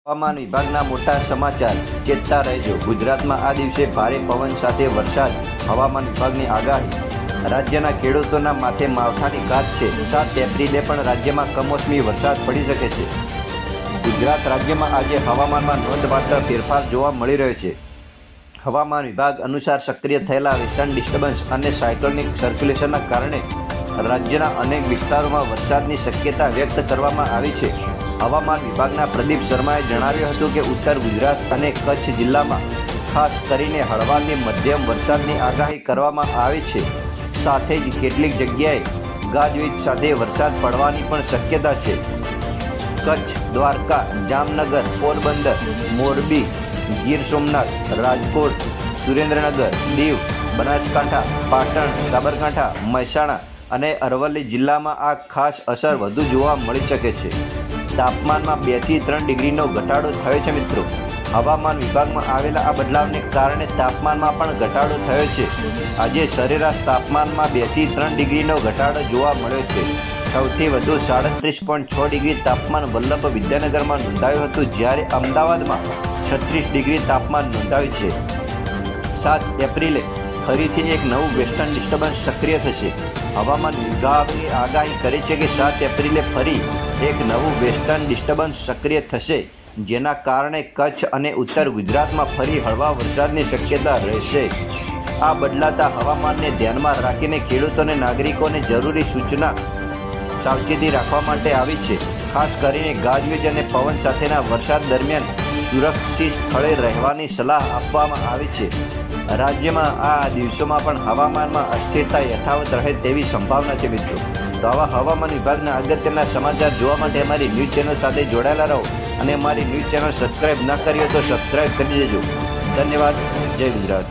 હવામાન વિભાગના મોટા સમાચાર ચેતતા રહેજો। ગુજરાતમાં આ દિવસે ભારે પવન સાથે વરસાદ। હવામાન વિભાગની આગાહી। રાજ્યના ખેડૂતોના માથે માવઠાની ગાજ છે। 7 એપ્રિલે પણ રાજ્યમાં કમોસમી વરસાદ પડી શકે છે। ગુજરાત રાજ્યમાં આજે હવામાનમાં નોંધપાત્ર ફેરફાર જોવા મળી રહ્યો છે। હવામાન વિભાગ અનુસાર સક્રિય થયેલા વેસ્ટર્ન ડિસ્ટર્બન્સ અને સાયક્લોનિક સર્ક્યુલેશનના કારણે રાજ્યના અનેક વિસ્તારોમાં વરસાદની શક્યતા વ્યક્ત કરવામાં આવી છે। હવામાન વિભાગના પ્રદીપ શર્માએ જણાવ્યું હતું કે ઉત્તર ગુજરાત અને કચ્છ જિલ્લામાં ખાસ કરીને હળવાથી મધ્યમ વરસાદની આગાહી કરવામાં આવી છે। સાથે જ કેટલીક જગ્યાએ ગાજવીજ સાથે વરસાદ પડવાની પણ શક્યતા છે। કચ્છ, દ્વારકા, જામનગર, પોરબંદર, મોરબી, ગીર સોમનાથ, રાજકોટ, સુરેન્દ્રનગર, દીવ, બનાસકાંઠા, પાટણ, સાબરકાંઠા, મહેસાણા અને અરવલ્લી જિલ્લામાં આ ખાસ અસર વધુ જોવા મળી શકે છે। તાપમાનમાં 2 થી 3 ડિગ્રીનો ઘટાડો થયો છે। મિત્રો, હવામાન વિભાગમાં આવેલા આ બદલાવને કારણે તાપમાનમાં પણ ઘટાડો થયો છે। આજે સરેરાશ તાપમાનમાં 2 થી 3 ડિગ્રીનો ઘટાડો જોવા મળ્યો છે। સૌથી વધુ 37.6 ડિગ્રી તાપમાન વલ્લભ વિદ્યાનગરમાં નોંધાયું હતું, જ્યારે અમદાવાદમાં 36 ડિગ્રી તાપમાન નોંધાયું છે। 7 એપ્રિલે ફરીથી એક નવું વેસ્ટર્ન ડિસ્ટર્બન્સ સક્રિય થશે। હવામાન વિભાગની આગાહી કરી છે કે 7 એપ્રિલે ફરી એક નવું વેસ્ટર્ન ડિસ્ટર્બન્સ સક્રિય થશે, જેના કારણે કચ્છ અને ઉત્તર ગુજરાતમાં ફરી હળવા વરસાદની શક્યતા રહેશે। આ બદલાતા હવામાનને ધ્યાનમાં રાખીને ખેડૂતોને નાગરિકોને જરૂરી સૂચના સાવચેતી રાખવા માટે આવી છે। ખાસ કરીને ગાજવીજ અને પવન સાથેના વરસાદ દરમિયાન સુરક્ષિત સ્થળે રહેવાની સલાહ આપવામાં આવી છે। રાજ્યમાં આ દિવસોમાં પણ હવામાનમાં અસ્થિરતા યથાવત રહે તેવી સંભાવના છે। મિત્રો, તો આવા હવામાન વિભાગના અગત્યના સમાચાર જોવા માટે અમારી ન્યૂઝ ચેનલ સાથે જોડાયેલા રહો અને અમારી ન્યૂઝ ચેનલ સબસ્ક્રાઇબ ન કરી હોય તો સબસ્ક્રાઇબ કરી દેજો। ધન્યવાદ। જય ગુજરાત।